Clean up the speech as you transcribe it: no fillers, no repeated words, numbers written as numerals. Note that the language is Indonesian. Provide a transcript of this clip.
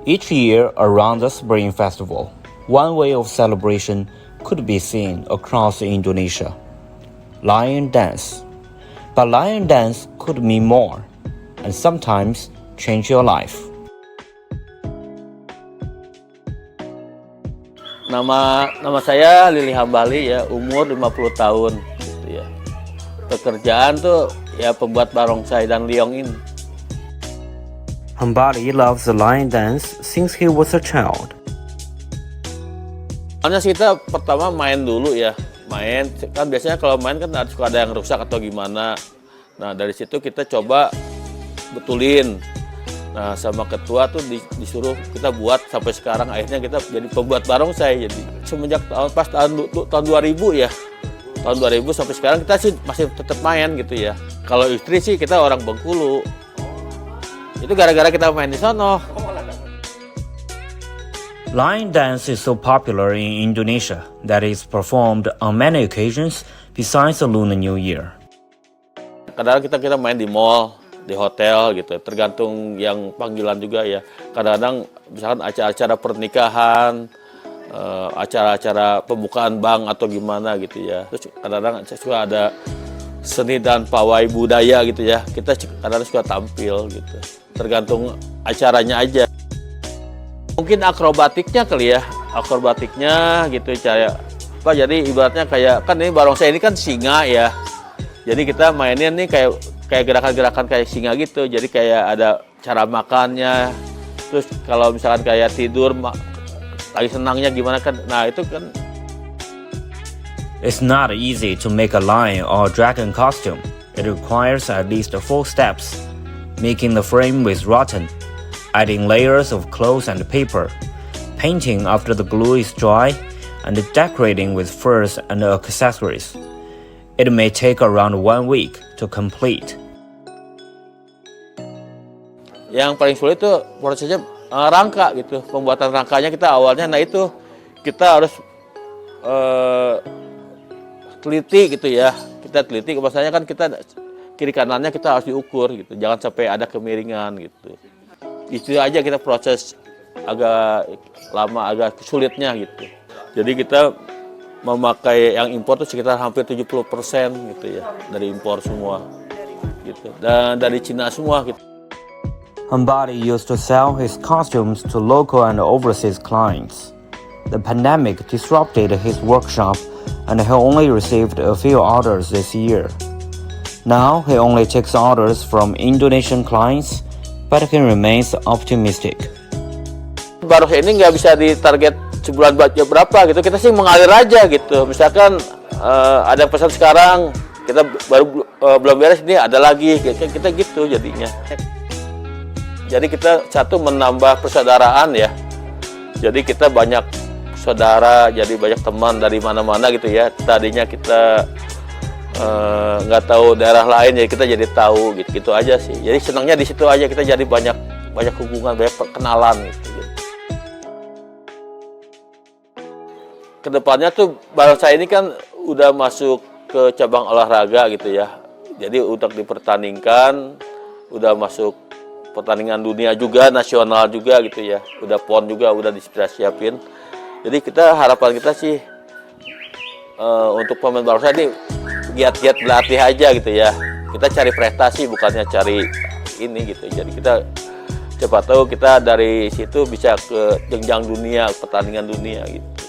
Each year around the Spring Festival, one way of celebration could be seen across Indonesia. Lion dance. But lion dance could mean more, and sometimes change your life. Nama saya Lili Hambali ya, umur 50 tahun gitu ya. Pekerjaan tuh ya pembuat barongsai dan liong ini. Hambali loves the lion dance since he was a child. Soalnya kita pertama main dulu ya, main kan biasanya kalau main kan suka ada yang rusak atau gimana. Nah dari situ kita coba betulin. Nah sama ketua tuh disuruh kita buat sampai sekarang akhirnya kita jadi pembuat barongsai. Jadi semenjak tahun 2000 ya, tahun 2000 sampai sekarang kita sih masih tetap main gitu ya. Kalau istri sih kita orang Bengkulu. Itu gara-gara kita main di sono. Lion dance is so popular in Indonesia that it's performed on many occasions besides the Lunar New Year. Kadang-kadang kita main di mall, di hotel gitu, tergantung yang panggilan juga ya. Kadang-kadang misalkan acara-acara pernikahan, acara-acara pembukaan bank atau gimana gitu ya. Terus kadang-kadang suka ada seni dan pawai budaya gitu ya. Kita kadang-kadang suka tampil gitu. Tergantung acaranya aja. Mungkin akrobatiknya kali ya, akrobatiknya gitu kayak apa? Jadi ibaratnya kayak kan ini barongsai ini kan singa ya. Jadi kita mainnya nih kayak gerakan-gerakan kayak singa gitu. Jadi kayak ada cara makannya. Terus kalau misalkan kayak tidur lagi senangnya gimana kan. Nah, itu kan It's not easy to make a lion or dragon costume. It requires at least 4 steps. Making the frame with rattan, adding layers of cloth and paper, painting after the glue is dry, and decorating with furs and accessories. It may take around 1 week to complete. yang paling sulit itu prosesnya rangka gitu. Pembuatan rangkanya kita awalnya, nah itu kita harus teliti gitu ya. Kita teliti, maksudnya kan kita kiri kanannya kita harus diukur gitu. Jangan sampai ada kemiringan gitu. Itu aja kita proses agak lama, agak sulitnya gitu. Jadi kita memakai yang impor itu sekitar hampir 70% gitu ya, dari impor semua gitu. Dan dari Cina semua gitu. Hambali used to sell his costumes to local and overseas clients. The pandemic disrupted his workshop and he only received a few orders this year. Now he only takes orders from Indonesian clients, but he remains optimistic. Barongsai ini nggak bisa ditarget sebulan berapa gitu, kita sih mengalir aja gitu. Misalkan ada pesan sekarang, kita baru belum beres, ini ada lagi, kita gitu jadinya. Jadi kita satu menambah persaudaraan ya. Jadi kita banyak saudara, jadi banyak teman dari mana-mana gitu ya. Tadinya kita nggak tahu daerah lain, ya kita jadi tahu gitu aja sih. Jadi senangnya di situ aja, kita jadi banyak hubungan, banyak perkenalan gitu. Kedepannya tuh barongsai ini kan udah masuk ke cabang olahraga gitu ya. Jadi untuk dipertandingkan, udah masuk pertandingan dunia juga, nasional juga gitu ya. Udah PON juga udah disiapin. Jadi harapan kita sih untuk pemain barongsai ini giat-giat berlatih aja gitu ya. Kita cari prestasi bukannya cari ini gitu. Jadi kita siapa tahu kita dari situ bisa ke jenjang dunia, pertandingan dunia gitu.